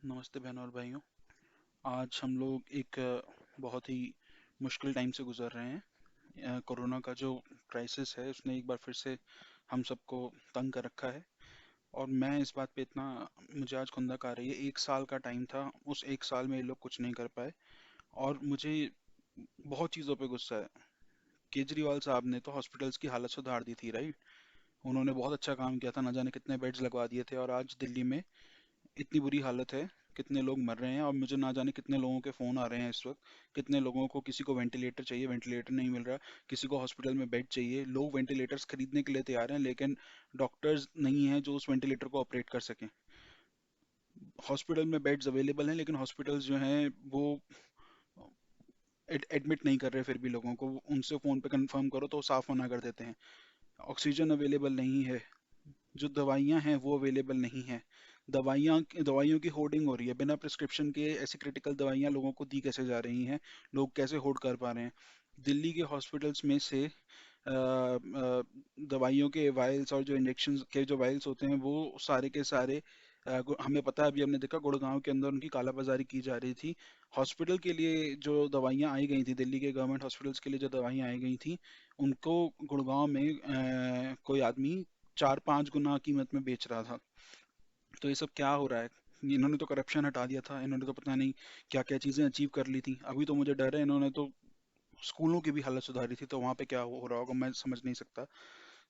नमस्ते बहनों और भाइयों। आज हम लोग एक बहुत ही मुश्किल टाइम से गुजर रहे हैं। कोरोना का जो क्राइसिस है उसने एक बार फिर से हम सबको तंग कर रखा है। और मैं इस बात पे इतना मुझे आज खुंदक आ रही है। 1 साल का टाइम था, उस 1 साल में ये लोग कुछ नहीं कर पाए। और मुझे बहुत चीज़ों पे गुस्सा है। केजरीवाल साहब ने तो हॉस्पिटल्स की हालत सुधार दी थी, राइट? उन्होंने बहुत अच्छा काम किया था, न जाने कितने बेड्स लगवा दिए थे। और आज दिल्ली में इतनी बुरी हालत है, कितने लोग मर रहे हैं। और मुझे ना जाने कितने लोगों के फ़ोन आ रहे हैं इस वक्त। कितने लोगों को, किसी को वेंटिलेटर चाहिए, वेंटिलेटर नहीं मिल रहा। किसी को हॉस्पिटल में बेड चाहिए। लोग वेंटिलेटर्स खरीदने के लिए तैयार हैं, लेकिन डॉक्टर्स नहीं हैं जो उस वेंटिलेटर को ऑपरेट कर सकें। हॉस्पिटल में बेड्स अवेलेबल हैं, लेकिन हॉस्पिटल्स जो हैं वो एडमिट नहीं कर रहे। फिर भी लोगों को उनसे फ़ोन पे कंफर्म करो तो साफ मना कर देते हैं। ऑक्सीजन अवेलेबल नहीं है। जो दवाइयाँ हैं वो अवेलेबल नहीं है। दवाइयों की होर्डिंग हो रही है बिना प्रिस्क्रिप्शन के। ऐसी क्रिटिकल दवाइयाँ लोगों को दी कैसे जा रही हैं? लोग कैसे होर्ड कर पा रहे हैं? दिल्ली के हॉस्पिटल्स में से दवाइयों के वायल्स और जो इंजेक्शन के जो वायल्स होते हैं वो सारे के सारे हमें पता है। अभी हमने देखा गुड़गांव के अंदर उनकी कालाबाजारी की जा रही थी। हॉस्पिटल के लिए जो दवाइयाँ आई गई थी, दिल्ली के गवर्नमेंट हॉस्पिटल्स के लिए जो दवाइयाँ आई गई थी, उनको गुड़गांव में कोई आदमी 4-5 गुना कीमत में बेच रहा था। तो ये सब क्या हो रहा है? इन्होंने तो करप्शन हटा दिया था, इन्होंने तो पता नहीं क्या क्या चीज़ें अचीव कर ली थी। अभी तो मुझे डर है, इन्होंने तो स्कूलों की भी हालत सुधारी थी, तो वहाँ पे क्या हो रहा होगा मैं समझ नहीं सकता।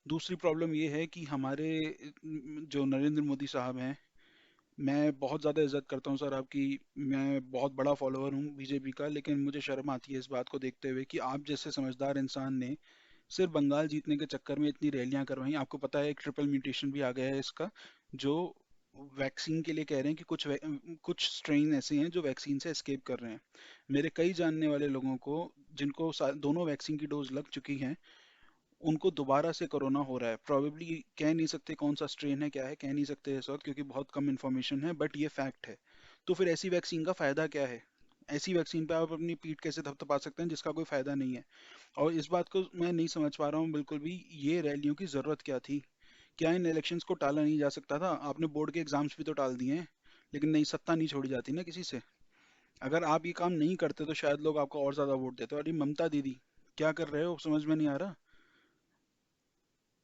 दूसरी प्रॉब्लम ये है कि हमारे जो नरेंद्र मोदी साहब हैं, मैं बहुत ज़्यादा इज्जत करता हूँ सर आपकी। मैं बहुत बड़ा फॉलोअर हूँ बीजेपी का, लेकिन मुझे शर्म आती है इस बात को देखते हुए कि आप जैसे समझदार इंसान ने सिर्फ बंगाल जीतने के चक्कर में इतनी रैलियां करवाई। आपको पता है एक ट्रिपल म्यूटेशन भी आ गया है इसका, जो वैक्सीन के लिए कह रहे हैं कि कुछ स्ट्रेन ऐसे हैं जो वैक्सीन से एस्केप कर रहे हैं। मेरे कई जानने वाले लोगों को, जिनको दोनों वैक्सीन की डोज लग चुकी हैं, उनको दोबारा से कोरोना हो रहा है। प्रॉबेबली कह नहीं सकते कौन सा स्ट्रेन है, क्या है, कह नहीं सकते इस वक्त क्योंकि बहुत कम इन्फॉर्मेशन है, बट ये फैक्ट है। तो फिर ऐसी वैक्सीन का फ़ायदा क्या है? ऐसी वैक्सीन पे आप अपनी पीठ कैसे थपथपा सकते हैं जिसका कोई फ़ायदा नहीं है? और इस बात को मैं नहीं समझ पा रहा हूँ बिल्कुल भी, ये रैलियों की ज़रूरत क्या थी? क्या इन इलेक्शंस को टाला नहीं जा सकता था? आपने बोर्ड के एग्जाम्स भी तो टाल दिए हैं, लेकिन नहीं, सत्ता नहीं छोड़ी जाती ना किसी से। अगर आप ये काम नहीं करते तो शायद लोग आपको और ज़्यादा वोट देते। और ये ममता दीदी क्या कर रहे हो समझ में नहीं आ रहा।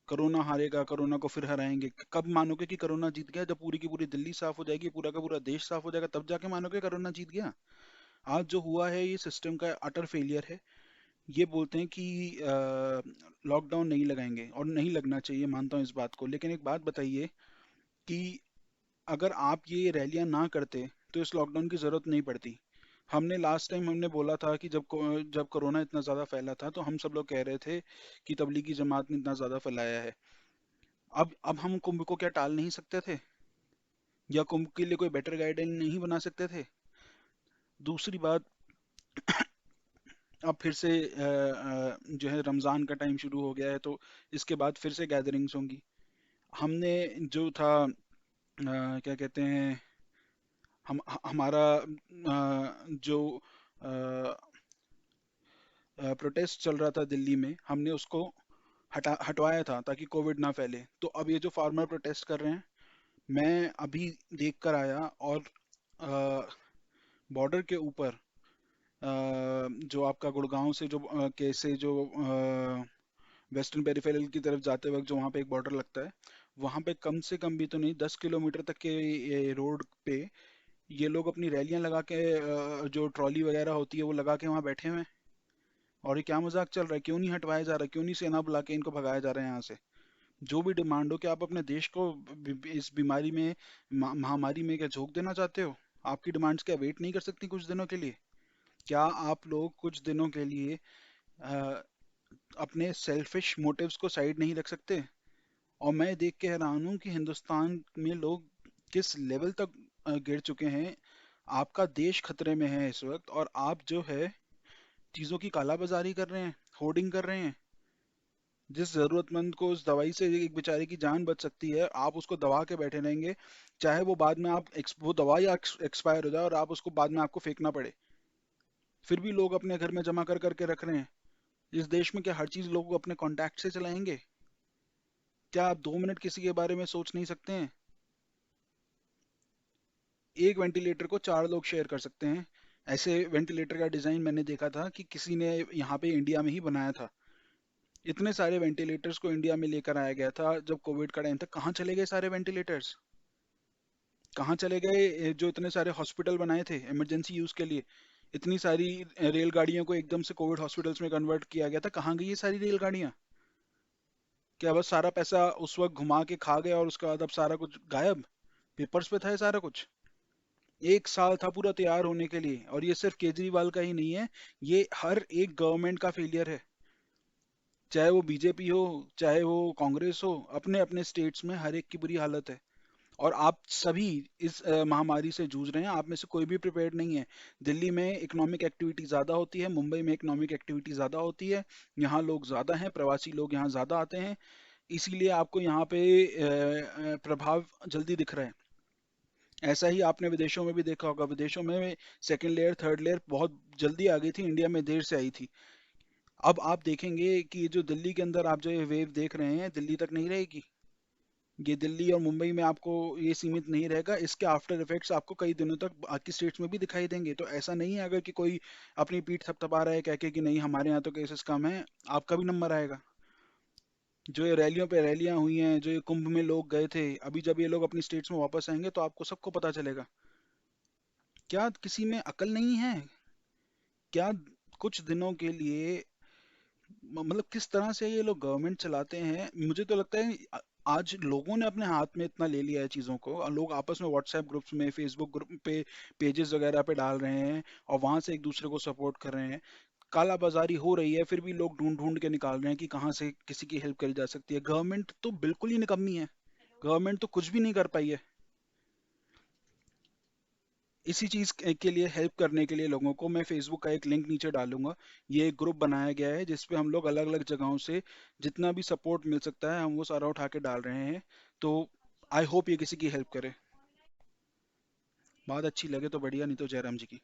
कोरोना हारेगा, कोरोना को फिर हराएंगे। कब मानोगे कि कोरोना जीत गया? जब पूरी की पूरी दिल्ली साफ हो जाएगी, पूरा का पूरा देश साफ हो जाएगा, तब जाके मानोगे कोरोना जीत गया। आज जो हुआ है ये सिस्टम का अटर फेलियर है। ये बोलते हैं कि लॉकडाउन नहीं लगाएंगे, और नहीं लगना चाहिए, मानता हूँ इस बात को। लेकिन एक बात बताइए कि अगर आप ये रैलियां ना करते तो इस लॉकडाउन की ज़रूरत नहीं पड़ती। हमने लास्ट टाइम हमने बोला था कि जब कोरोना इतना ज़्यादा फैला था तो हम सब लोग कह रहे थे कि तबलीगी जमात ने इतना ज़्यादा फैलाया है। अब हम कुंभ को क्या टाल नहीं सकते थे? या कुंभ के लिए कोई बेटर गाइडलाइन नहीं बना सकते थे? दूसरी बात, अब फिर से जो है रमज़ान का टाइम शुरू हो गया है, तो इसके बाद फिर से गैदरिंग्स होंगी। हमने जो था क्या कहते हैं, हमारा जो प्रोटेस्ट चल रहा था दिल्ली में, हमने उसको हटवाया था ताकि कोविड ना फैले। तो अब ये जो फार्मर प्रोटेस्ट कर रहे हैं, मैं अभी देख कर आया। और बॉर्डर के ऊपर जो आपका गुड़गांव से जो कैसे जो वेस्टर्न पेरिफेरल की तरफ जाते वक्त जो वहाँ पे एक बॉर्डर लगता है, वहाँ पे कम से कम भी तो नहीं, 10 किलोमीटर तक के ये रोड पे ये लोग अपनी रैलियां लगा के जो ट्रॉली वगैरह होती है वो लगा के वहाँ बैठे हुए हैं। और ये क्या मजाक चल रहा है? क्यों नहीं हटवाया जा रहा? क्यों नहीं सेना बुला के इनको भगाया जा रहा है यहाँ से? जो भी डिमांड हो, कि आप अपने देश को इस बीमारी में, महामारी में क्या झोंक देना चाहते हो? आपकी डिमांड्स क्या वेट नहीं कर सकती कुछ दिनों के लिए? क्या आप लोग कुछ दिनों के लिए अ, अपने सेल्फिश मोटिव्स को साइड नहीं रख सकते? और मैं देख के हैरान हूँ कि हिंदुस्तान में लोग किस लेवल तक गिर चुके हैं। आपका देश खतरे में है इस वक्त, और आप जो है चीज़ों की कालाबाजारी कर रहे हैं, होर्डिंग कर रहे हैं। जिस जरूरतमंद को उस दवाई से एक बेचारे की जान बच सकती है, आप उसको दबा के बैठे रहेंगे। चाहे वो बाद में वो दवा या एक्सपायर हो जाए और आप उसको बाद में आपको फेंकना पड़े, फिर भी लोग अपने घर में जमा कर करके रख रहे हैं। इस देश में क्या हर चीज लोग अपने कॉन्टैक्ट से चलाएंगे? क्या आप 2 मिनट किसी के बारे में सोच नहीं सकते हैं? एक वेंटिलेटर को 4 लोग शेयर कर सकते हैं। ऐसे वेंटिलेटर का डिजाइन मैंने देखा था कि किसी ने यहाँ पे इंडिया में ही बनाया था। इतने सारे वेंटिलेटर्स को इंडिया में लेकर आया गया था जब कोविड का टाइम था, कहाँ चले गए सारे वेंटिलेटर्स? कहाँ चले गए जो इतने सारे हॉस्पिटल बनाए थे इमरजेंसी यूज के लिए? इतनी सारी रेलगाड़ियों को एकदम से कोविड हॉस्पिटल्स में कन्वर्ट किया गया था, कहाँ गई ये सारी रेलगाड़ियाँ? क्या बस सारा पैसा उस वक्त घुमा के खा गया और उसके बाद अब सारा कुछ गायब? पेपर्स पे था ये सारा कुछ। 1 साल था पूरा तैयार होने के लिए, और ये सिर्फ केजरीवाल का ही नहीं है, ये हर एक गवर्नमेंट का फेलियर है। चाहे वो बीजेपी हो, चाहे वो कांग्रेस हो, अपने अपने स्टेट्स में हर एक की बुरी हालत है। और आप सभी इस महामारी से जूझ रहे हैं, आप में से कोई भी प्रिपेयर्ड नहीं है। दिल्ली में इकोनॉमिक एक्टिविटी ज़्यादा होती है, मुंबई में इकोनॉमिक एक्टिविटी ज़्यादा होती है, यहाँ लोग ज़्यादा हैं, प्रवासी लोग यहाँ ज़्यादा आते हैं, इसीलिए आपको यहाँ पे प्रभाव जल्दी दिख रहा है। ऐसा ही आपने विदेशों में भी देखा होगा, विदेशों में सेकेंड लेयर थर्ड लेयर बहुत जल्दी आ गई थी, इंडिया में देर से आई थी। अब आप देखेंगे कि जो दिल्ली के अंदर आप जो ये वेव देख रहे हैं, दिल्ली तक नहीं रहेगी। ये दिल्ली और मुंबई में आपको ये सीमित नहीं रहेगा, इसके आफ्टर इफेक्ट्स आपको कई दिनों तक बाकी स्टेट्स में भी दिखाई देंगे। तो ऐसा नहीं है अगर कि कोई अपनी पीठ थपथपा रहा है कह के कि नहीं हमारे यहाँ तो केसेस कम है, आपका भी नंबर आएगा। जो ये रैलियों पे रैलियां हुई हैं, जो ये कुंभ में लोग गए थे, अभी जब ये लोग अपनी स्टेट्स में वापस आएंगे तो आपको सबको पता चलेगा। क्या किसी में अकल नहीं है? क्या कुछ दिनों के लिए मतलब किस तरह से ये लोग गवर्नमेंट चलाते हैं, मुझे तो लगता है आज लोगों ने अपने हाथ में इतना ले लिया है चीज़ों को, और लोग आपस में व्हाट्सएप ग्रुप्स में, फेसबुक ग्रुप पे, पेजेस वगैरह पे डाल रहे हैं और वहां से एक दूसरे को सपोर्ट कर रहे हैं। काला बाजारी हो रही है, फिर भी लोग ढूंढ ढूंढ के निकाल रहे हैं कि कहाँ से किसी की हेल्प करी जा सकती है। गवर्नमेंट तो बिल्कुल ही निकम्मी है, गवर्नमेंट तो कुछ भी नहीं कर पाई है। इसी चीज के लिए हेल्प करने के लिए लोगों को मैं फेसबुक का एक लिंक नीचे डालूंगा। ये एक ग्रुप बनाया गया है जिसपे हम लोग अलग अलग जगहों से जितना भी सपोर्ट मिल सकता है हम वो सारा उठा के डाल रहे हैं। तो आई होप ये किसी की हेल्प करे। बात अच्छी लगे तो बढ़िया, नहीं तो जयराम जी की।